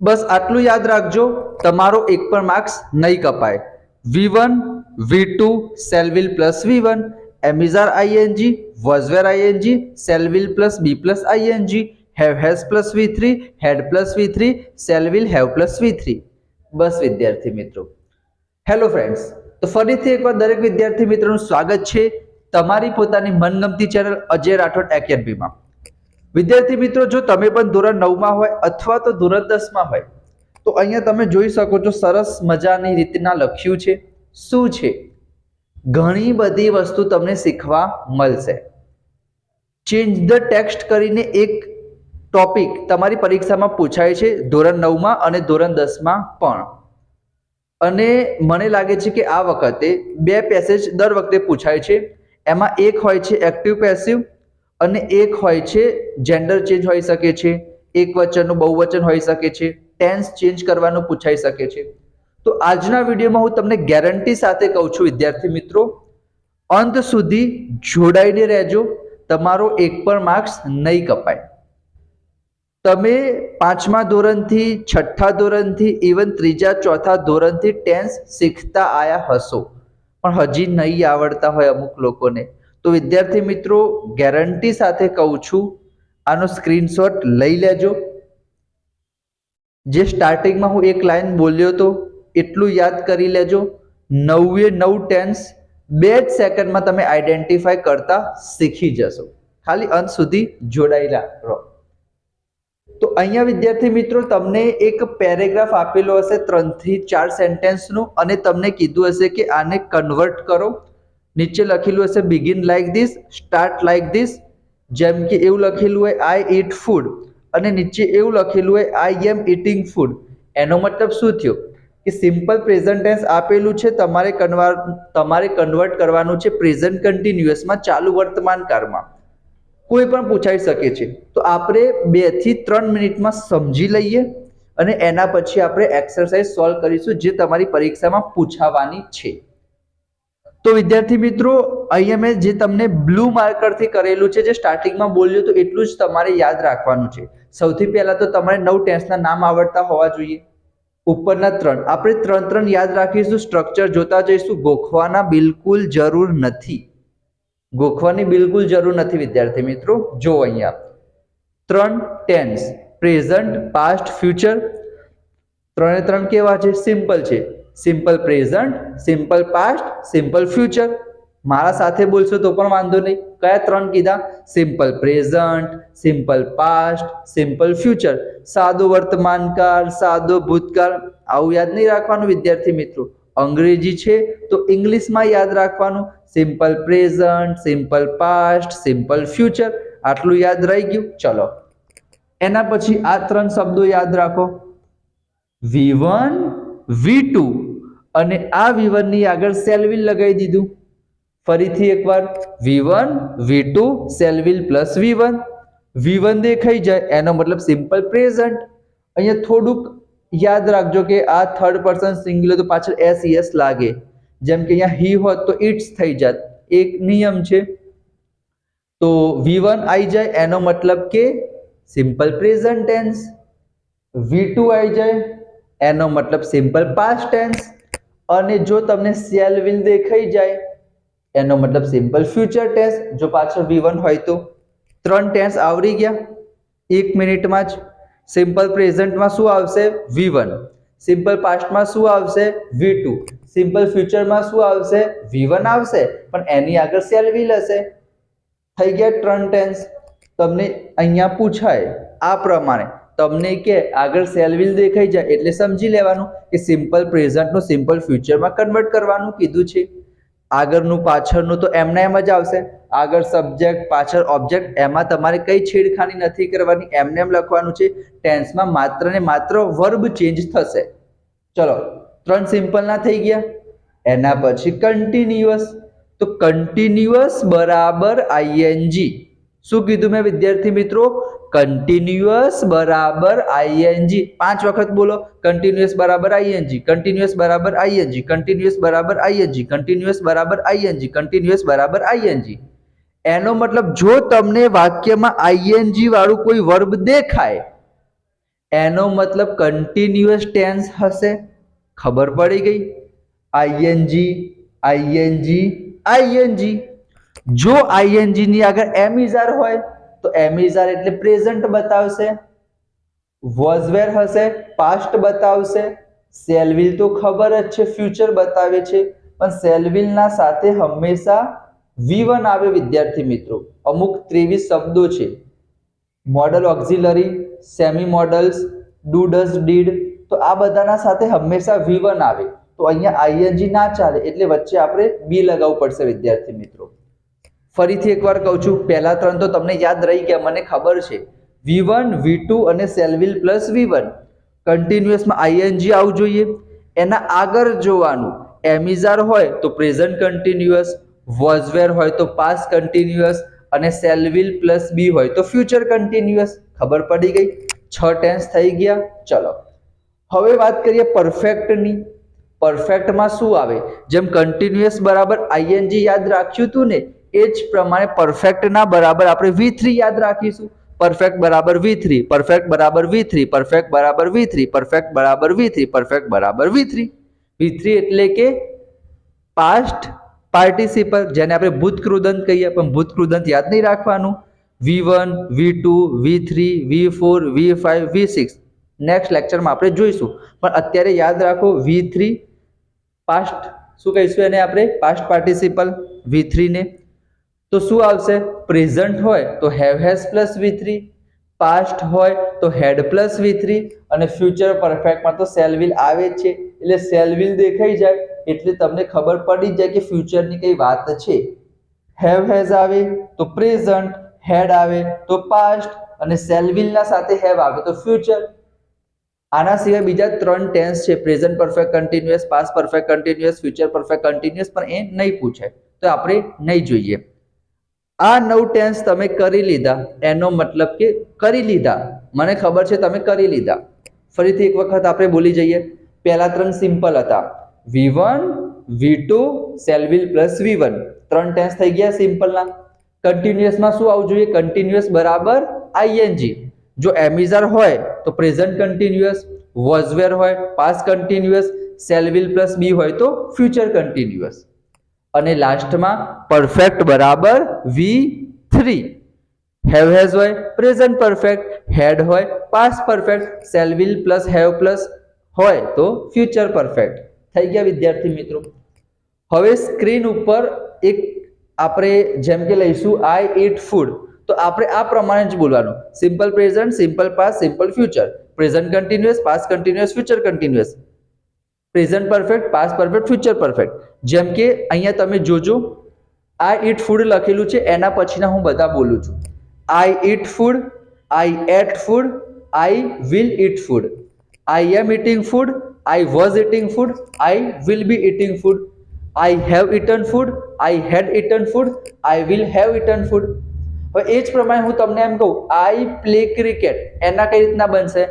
બસ આટલું યાદ રાખજો, તમારો એક પણ માર્ક્સ નહીં કપાય. V1 V2 shall will plus V1, am is are ing, was were ing, shall will plus be plus ing, have has plus V3, had plus V3, shall will have plus V3. બસ વિદ્યાર્થી મિત્રો. Hello friends, તો ફરીથી એકવાર દરેક વિદ્યાર્થી મિત્રોનું સ્વાગત છે તમારી પોતાની મનગમતી ચેનલ અજય રાઠોડ એકેડમીમાં. વિદ્યાર્થી મિત્રો, જો તમે પણ ધોરણ 9 માં હોય અથવા તો ધોરણ 10 માં હોય તો અહીંયા તમે જોઈ શકો છો સરસ મજાની રીતના લખ્યું છે. શું છે? ઘણી બધી વસ્તુ તમને શીખવા મળશે. ચેન્જ ધ ટેક્સ્ટ કરીને એક ટોપિક તમારી પરીક્ષામાં પૂછાય છે ધોરણ 9 માં અને ધોરણ 10 માં પણ. અને મને લાગે છે કે આ વખતે બે પેસેજ દર વખતે પૂછાય છે. એમાં એક હોય છે એક્ટિવ પેસિવ અને એક હોય છે જેન્ડર ચેન્જ હોઈ શકે છે, એક વચનનું બહુવચન હોઈ શકે છે, ટેન્સ ચેન્જ કરવાનું પૂછાઈ શકે છે. તો આજના વિડીયોમાં હું તમને ગેરંટી સાથે કહું છું વિદ્યાર્થી મિત્રો, અંત સુધી જોડાઈને રહેજો, તમારો એક પણ માર્ક્સ નહીં કપાય. તમે 5મા ધોરણથી 6ઠા ધોરણથી ઇવન 3જા 4થા ધોરણથી ટેન્સ શીખતા આયા હશો, પણ હજી નહીં આવડતા હોય અમુક લોકોને, તો વિદ્યાર્થી મિત્રો ગેરંટી સાથે કહું છું, આનો સ્ક્રીનશોટ લઈ લેજો. જે સ્ટાર્ટિંગમાં હું એક લાઈન બોલ્યો તો એટલું યાદ કરી લેજો. 9 ટેન્સ 2 જ સેકન્ડમાં તમે આઈડેન્ટિફાઈ કરતા શીખી જશો. ખાલી અંત સુધી જોડાયેલા રહો. તો અહીંયા વિદ્યાર્થી મિત્રો તમને એક પેરેગ્રાફ આપેલો હશે 3 થી 4 સેન્ટેન્સનું, અને તમને કીધું હશે કે આને કન્વર્ટ કરો. નીચે લખેલું હશે begin like this, start like this. જેમ કે એવું લખેલું હોય આઈ ઈટ ફૂડ, અને નીચે એવું લખેલું હોય આઈ એમ ઈટિંગ ફૂડ. એનો મતલબ શું થયો કે સિમ્પલ પ્રેઝન્ટ ટેન્સ આપેલું છે, તમારે કન્વર્ટ કરવાનું છે પ્રેઝન્ટ કન્ટિન્યુઅસમાં, ચાલુ વર્તમાન કાળમાં. કોઈ પણ પૂછાઈ શકે છે. તો આપણે 2 થી 3 મિનિટમાં સમજી લઈએ અને એના પછી આપણે એક્સરસાઇઝ સોલ્વ કરીશું જે તમારી પરીક્ષામાં પૂછાવાની છે. તો વિદ્યાર્થી મિત્રો, અહીંયા મેં જે તમને બ્લુ માર્કરથી કરેલું છે, જે સ્ટાર્ટિંગમાં બોલ્યું તો એટલું જ તમારે યાદ રાખવાનું છે. સૌથી પહેલા તો તમારે 9 ટેન્સના નામ આવડતા હોવા જોઈએ. ઉપરના 3 આપણે 3 યાદ રાખીશું, સ્ટ્રક્ચર જોતા જઈશું. ગોખવાના બિલકુલ જરૂર નથી, ગોખવાની બિલકુલ જરૂર નથી વિદ્યાર્થી મિત્રો. જો અહીંયા 3 ટેન્સ, પ્રેઝન્ટ, પાસ્ટ, ફ્યુચર. 3 કેવા છે? સિમ્પલ છે. Simple present, simple past, simple future. મારા સાથે બોલશો તો પણ વાંધો નહીં. કયા 3 કીધા? Simple present, simple past, simple future. સાદો વર્તમાનકાળ, સાદો ભૂતકાળ. આવું યાદ નહીં રાખવાનું વિદ્યાર્થી મિત્રો. અંગ્રેજી છે તો ઇંગ્લિશમાં યાદ રાખવાનું. Simple present, simple past, simple future. આટલું યાદ રહી ગયું. ચલો એના પછી આ 3 શબ્દો યાદ રાખો. V1 V2, અને આ V1 ની આગળ શેલ વિલ લગાવી દીધું. ફરીથી એકવાર V1 V2 shell will plus V1. V1 દેખાઈ જાય એનો મતલબ સિમ્પલ પ્રેઝન્ટ. અહીંયા થોડુંક યાદ રાખજો કે આ થર્ડ પર્સન સિંગ્યુલર તો પાછળ SES લાગે. જેમ કે અહીંયા હી હોત તો ઇટ્સ થઈ જાત. એક નિયમ છે. તો V1 આવી જાય એનો મતલબ કે સિમ્પલ પ્રેઝન્ટ ટેન્સ. V2 આવી જાય એનો મતલબ સિમ્પલ પાસ્ટ ટેન્સ. અને જો તમને શેલ વિલ દેખાઈ જાય એનો મતલબ સિમ્પલ ફ્યુચર ટેન્સ. જો પાછળ V1 હોય તો 3 ટેન્સ આવરી ગયા 1 મિનિટમાં જ. સિમ્પલ પ્રેઝન્ટમાં શું આવશે? V1. સિમ્પલ પાસ્ટમાં શું આવશે? V2. સિમ્પલ ફ્યુચરમાં શું આવશે? V1 આવશે, પણ એની આગળ શેલ વિલ હશે. થઈ ગયા 3 ટેન્સ. તમને અહીંયા પૂછાય આ પ્રમાણે, તમને કે આગળ શેલ વિલ દેખાઈ જાય એટલે સમજી લેવાનું કે સિમ્પલ પ્રેઝન્ટનું સિમ્પલ ફ્યુચરમાં કન્વર્ટ કરવાનું કીધું છે. આગળનું પાછળનું તો એમને એમ જ આવશે. આગળ સબ્જેક્ટ, પાછળ ઓબ્જેક્ટ, એમાં તમારે કઈ છેડખાની નથી કરવાની, એમને એમ લખવાનું છે. ટેન્સમાં માત્ર ને માત્ર વર્બ ચેન્જ થશે. ચલો 3 સિમ્પલના થઈ ગયા. એના પછી કન્ટિન્યુઅસ. તો કન્ટિન્યુઅસ બરાબર ING. શું કીધું મેં વિદ્યાર્થી મિત્રો? કન્ટિન્યુઅસ બરાબર ING. 5 વખત બોલો. કન્ટિન્યુઅસ બરાબર ING, કન્ટિન્યુઅસ બરાબર ING, કન્ટિન્યુઅસ બરાબર ING, કન્ટિન્યુઅસ બરાબર ING, કન્ટિન્યુઅસ બરાબર ING. એનો મતલબ જો તમને વાક્યમાં ING વાળું કોઈ વર્બ દેખાય એનો મતલબ કન્ટિન્યુઅસ ટેન્સ હશે, ખબર પડી ગઈ. ING ING ING. જો આઈએનજી ની આગળ એમ ઇઝ આર હોય તો એમ ઇઝ આર એટલે પ્રેઝન્ટ બતાવશે. વોઝ વેર હશે પાસ્ટ બતાવશે. શેલ વિલ તો ખબર જ છે ફ્યુચર બતાવે છે, પણ શેલ વિલ ના સાથે હંમેશા V1 આવે વિદ્યાર્થી મિત્રો. અમુક 23 શબ્દો છે, model auxiliary, semi models, do does did, તો આ બધાના સાથે હંમેશા V1 આવે. તો અહીંયા આઈએનજી ના ચાલે એટલે વચ્ચે આપણે બી લગાવવું પડશે વિદ્યાર્થી મિત્રો. ફરીથી એકવાર કહું છું, પહેલા ત્રણ તો તમને યાદ રહી ગયા મને ખબર છે. V1 V2 અને શેલ વિલ પ્લસ V1. કન્ટિન્યુઅસમાં આઈએનજી આવવું જોઈએ. એના આગળ જોવાનું, એમ ઇઝ આર હોય તો પ્રેઝન્ટ કન્ટિન્યુઅસ, વોઝ વેર હોય તો પાસ્ટ કન્ટિન્યુઅસ અને શેલ વિલ પ્લસ બી હોય તો ફ્યુચર કન્ટિન્યુઅસ. ખબર પડી ગઈ? 6 ટેન્સ થઈ ગયા. ચલો હવે વાત કરીએ પરફેક્ટની. પરફેક્ટમાં શું આવે? જેમ કન્ટિન્યુઅસ બરાબર આઈએનજી યાદ રાખ્યું હતું ને, એ જ પ્રમાણે પરફેક્ટના બરાબર આપણે V3 યાદ રાખીશું. પરફેક્ટ બરાબર V3, પરફેક્ટ બરાબર V3, પરફેક્ટ બરાબર V3, પરફેક્ટ બરાબર V3, પરફેક્ટ બરાબર V3. V3 એટલે કે પાસ્ટ પાર્ટિસિપલ, જેને આપણે ભૂતકૃદંત કહીએ, પણ ભૂતકૃદંત યાદ નહીં રાખવાનું. V1 V2 V3 V4 V5 V6 next લેક્ચરમાં આપણે જોઈશું, પણ અત્યારે યાદ રાખો V3 પાસ્ટ, શું કહીશું એને આપણે? પાસ્ટ પાર્ટિસિપલ V3 ને. તો શું આવશે? પ્રેઝન્ટ હોય તો have has plus V3, past હોય તો હેડ પ્લસ V3 અને ફ્યુચર પરફેક્ટમાં તો શેલ વિલ આવે જ છે. એટલે શેલ વિલ દેખાઈ જાય એટલે તમને ખબર પડી જાય કે ફ્યુચરની કઈ વાત છે. હેવ હેઝ આવે તો પ્રેઝન્ટ, હેડ આવે તો પાસ્ટ અને શેલ વિલ ના સાથે હેવ આવે તો ફ્યુચર. આના સિવાય બીજા 3 ટેન્સ છે, present perfect continuous, past perfect continuous, future perfect continuous, પણ એ નહીં પૂછાય તો આપણે નહીં જોઈએ. આ 9 ટેન્સ તમે કરી લીધા એનો મતલબ કે કરી લીધા, મને ખબર છે તમે કરી લીધા. ફરીથી એક વખત આપણે બોલી જઈએ. પહેલા 3 સિમ્પલ હતા, V1 V2 shell will plus V1. 3 tense થઈ ગયા સિમ્પલના. કન્ટિન્યુઅસમાં શું આવવું જોઈએ? કન્ટિન્યુઅસ બરાબર આઈએનજી. જો એમ ઇઝ આર હોય તો પ્રેઝન્ટ કન્ટિન્યુઅસ, વોઝ વેર હોય past continuous, shall will plus be હોય તો ફ્યુચર કન્ટિન્યુઅસ. અને લાસ્ટમાં પરફેક્ટ બરાબર V3. હેવ હેઝ હોય પ્રેઝન્ટ પરફેક્ટ, હેડ હોય past perfect, shall will plus have plus હોય તો ફ્યુચર પરફેક્ટ. થઈ ગયા વિદ્યાર્થી મિત્રો. હવે સ્ક્રીન ઉપર એક આપણે જેમ કે લઈશું આઈ ઈટ ફૂડ, તો આપણે આ પ્રમાણે જ બોલવાનું. Simple present, simple past, simple future, present continuous, past continuous, future continuous, present perfect, past perfect, future perfect. જેમ કે અહીંયા તમે જોજો, આઈ ઈટ ફૂડ લખેલું છે, એના પછીના હું બધા બોલું છું. I eat food, I ate food, I will eat food, I am eating food, I was eating food, I will be eating food, I have eaten food, I had eaten food, I will have eaten food. હવે એ જ પ્રમાણે હું તમને એમ કહું, I play cricket, એના કઈ રીતના બનશે?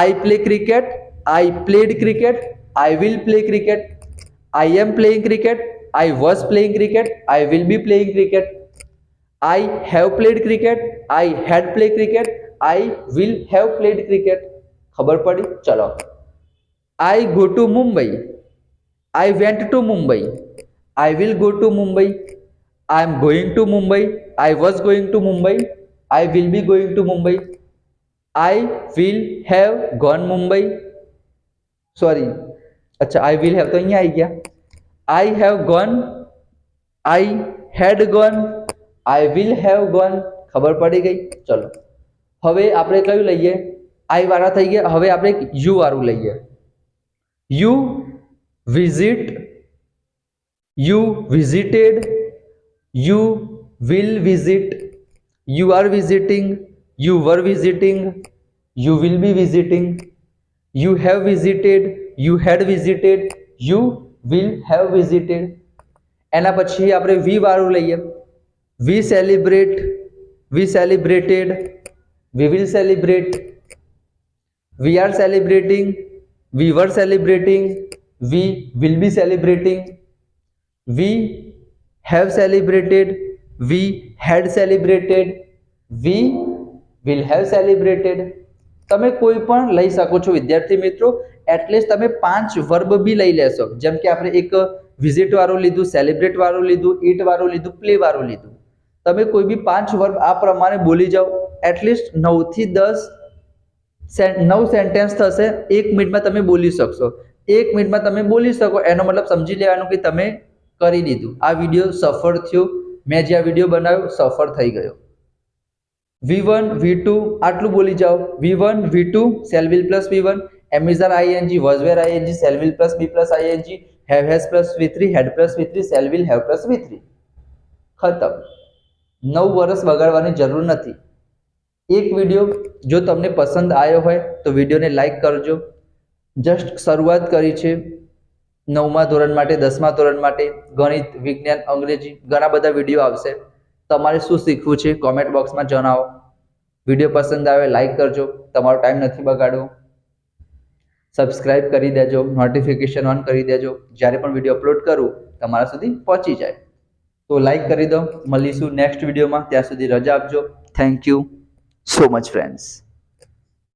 I play cricket, I played cricket, I will play cricket, I am playing cricket, I was playing cricket, I will be playing cricket, I have played cricket, I had played cricket, I will have played cricket. ખબર પડી? ચલો. I go to Mumbai, I went to Mumbai, I will go to Mumbai, I am going to Mumbai, I was going to Mumbai, I will be going to Mumbai, I will have gone Mumbai, sorry, अच्छा I will have तो અહીંયા આવી ગયા. I have gone, I had gone, I will have gone. ખબર પડી ગઈ? ચલો હવે આપણે કયું લઈએ? આઈ વાળા થઈ ગયા. હવે આપણે યુ વાળું લઈએ. You visit, you visited, you will visit, you are visiting, you var visiting, you will be visiting, you have visited, you had visited, you will have visited. એના પછી આપણે વી વાળું લઈએ. we celebrate, we celebrated, we will celebrate, we are celebrating, we were celebrating, we will be celebrating, we have celebrated, we had celebrated, we will have celebrated. તમે કોઈ પણ લઈ શકો છો વિદ્યાર્થી મિત્રો. એટલીસ્ટ તમે 5 વર્બ બી લઈ લેશો. જેમ કે આપણે એક વિઝિટ વાળું લીધું, સેલિબ્રેટ વાળું લીધું, ઈટ વાળું લીધું, પ્લે વાળું લીધું. તમે કોઈ બી 5 વર્બ આ પ્રમાણે બોલી જાઓ. એટલીસ્ટ 9 થી 10 9 સેન્ટેન્સ થશે. 1 મિનિટમાં તમે બોલી શકશો. 1 મિનિટમાં તમે બોલી શકો એનો મતલબ સમજી લેવાનું કે તમે કરી દીધું. આ વિડીયો સફળ થયો. મેં જે આ વિડીયો બનાવ્યો સફળ થઈ ગયો. V1 V2 આટલું બોલી જાઓ. V1 V2 shall will plus V1, am is are ing, was were ing, shall will plus be plus ing, have has plus V3, had plus V3, shall will have plus V3. ખતમ. 9 વર્ષ બગાડવાની જરૂર નથી. એક video જો તમને પસંદ આવ્યો હોય તો વિડીયોને લાઈક કરજો. જસ્ટ શરૂઆત કરી છે. 9મા ધોરણ માટે, 10મા ધોરણ માટે ગણિત, વિજ્ઞાન, અંગ્રેજી ઘણા બધા વિડીયો આવશે. તમારે શું શીખવું છે કોમેન્ટ બોક્સમાં જણાવો. વિડીયો પસંદ આવે લાઈક કરજો. તમારો ટાઈમ નથી બગાડવો. સબસ્ક્રાઇબ કરી દેજો, નોટિફિકેશન ઓન કરી દેજો. જ્યારે પણ વિડીયો અપલોડ કરું તમારા સુધી પહોંચી જાય. તો લાઈક કરી દો. મળીશું નેક્સ્ટ વિડીયોમાં. ત્યાં સુધી રજા આપજો. Thank you so much friends.